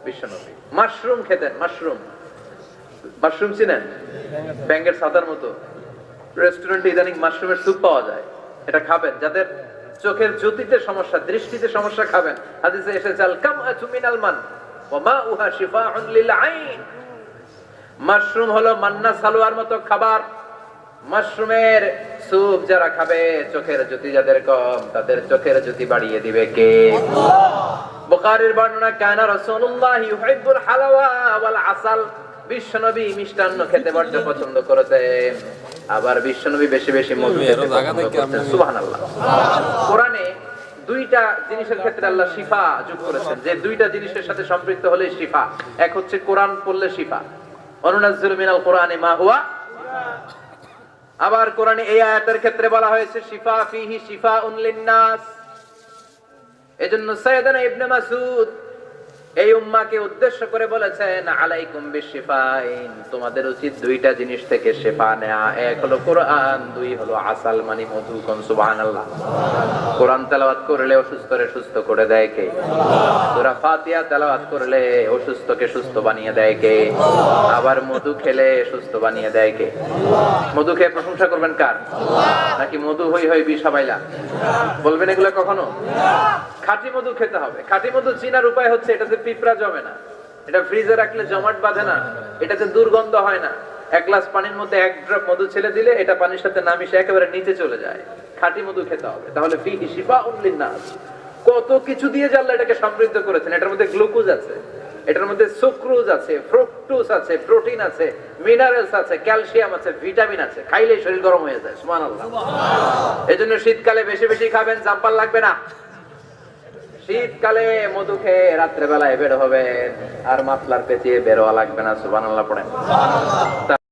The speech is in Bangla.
বিশ্বনবী। মাশরুম খেতেন, মাশরুম, মাশরুম চিনেন? ব্যাঙের ছাতার মতো। রেস্টুরেন্টে ইদানিং মাশরুমের স্যুপ পাওয়া যায়, এটা খাবেন। যাদের চোখের জ্যোতিতে সমস্যা, দৃষ্টিতে সমস্যা খাবেন। হাদিসে এসেছে আল কামআতু মিনাল মান ওয়া মাউহা শিফাউন লিল আইন। মাশরুম হলো মান্না সালোয়ার মতো খাবার। মাশরুমের স্যুপ যারা খাবে, চোখের জ্যোতি যাদের কম, তাদের চোখের জ্যোতি বাড়িয়ে দিবে কে? আল্লাহ। বুখারীর বর্ণনা, কানা রাসূলুল্লাহ ইউহিব্বুল হালাওয়া ওয়াল আসাল। বিশ্বনবী মিষ্টান্ন খেতে বড় পছন্দ করেছেন, আবার বিশ্বনবী বেশি বেশি মধু খেতে পছন্দ করতেন। সুবহানাল্লাহ। কোরআনে দুইটা জিনিসের ক্ষেত্রে আল্লাহ শিফা যোগ করেছেন, যে দুইটা জিনিসের সাথে সম্পৃক্ত হলে শিফা। এক হচ্ছে কোরআন পড়লে শিফা, অনুনাজ্জিলু মিনাল কোরআনি মা হুয়া। আবার কোরআনে এই আয়াতের ক্ষেত্রে বলা হয়েছে শিফা ফিহি শিফাউন লিন-নাস। এজন্য সাইয়েদনা ইবনে মাসউদ এই উম্মাহকে উদ্দেশ্য করে বলেছেন, আলাইকুম বিশিফাইন, তোমাদের উচিত দুইটা জিনিস থেকে শিফা নেয়া। এক হলো কোরআন, দুই হলো আসাল মানে মধু। কোন সুবহানাল্লাহ। কোরআন তেলাওয়াত করলে অসুস্থরে সুস্থ করে দেয় কে? সূরা ফাতিহা তেলাওয়াত করলে অসুস্থকে সুস্থ বানিয়ে দেয় কে? আবার মধু খেলে সুস্থ বানিয়ে দেয় কে? মধু খেয়ে প্রশংসা করবেন কার? নাকি মধু হই হই বিষাবাইলা বলবেন এগুলো কখনো? খাঁটি মধু খেতে হবে। খাঁটি মধু চিনার উপায় হচ্ছে, এটাতে পিঁপড়া জমে না, এটা ফ্রিজে রাখলে জমাট বাঁধে না, এটাতে দুর্গন্ধ হয় না। এক গ্লাস পানির মধ্যে এক ড্রপ মধু ছেড়ে দিলে এটা পানির সাথে না মিশে একেবারে নিচে চলে যায়। খাঁটি মধু খেতে হবে। তাহলে ফিহি শিফাউন লিন-নাস। কত কিছু দিয়ে যে আল্লাহ এটাকে সমৃদ্ধ করেছেন। এটার মধ্যে গ্লুকোজ আছে, এটার মধ্যে সুক্রোজ আছে, ফ্রুকটোজ আছে, প্রোটিন আছে, মিনারেলস আছে, ক্যালসিয়াম আছে, ভিটামিন আছে। খাইলেই শরীর গরম হয়ে যায়। সুবহানাল্লাহ। এজন্য শীতকালে বেশি বেশি খাবেন, জাম্পার লাগবে না। শীতকালে মধু খেয়ে রাত্রে বেলায় বের হবেন, আর মাফলার পেঁচিয়ে বের হওয়া লাগবে না। সুবহানাল্লাহ পড়েন।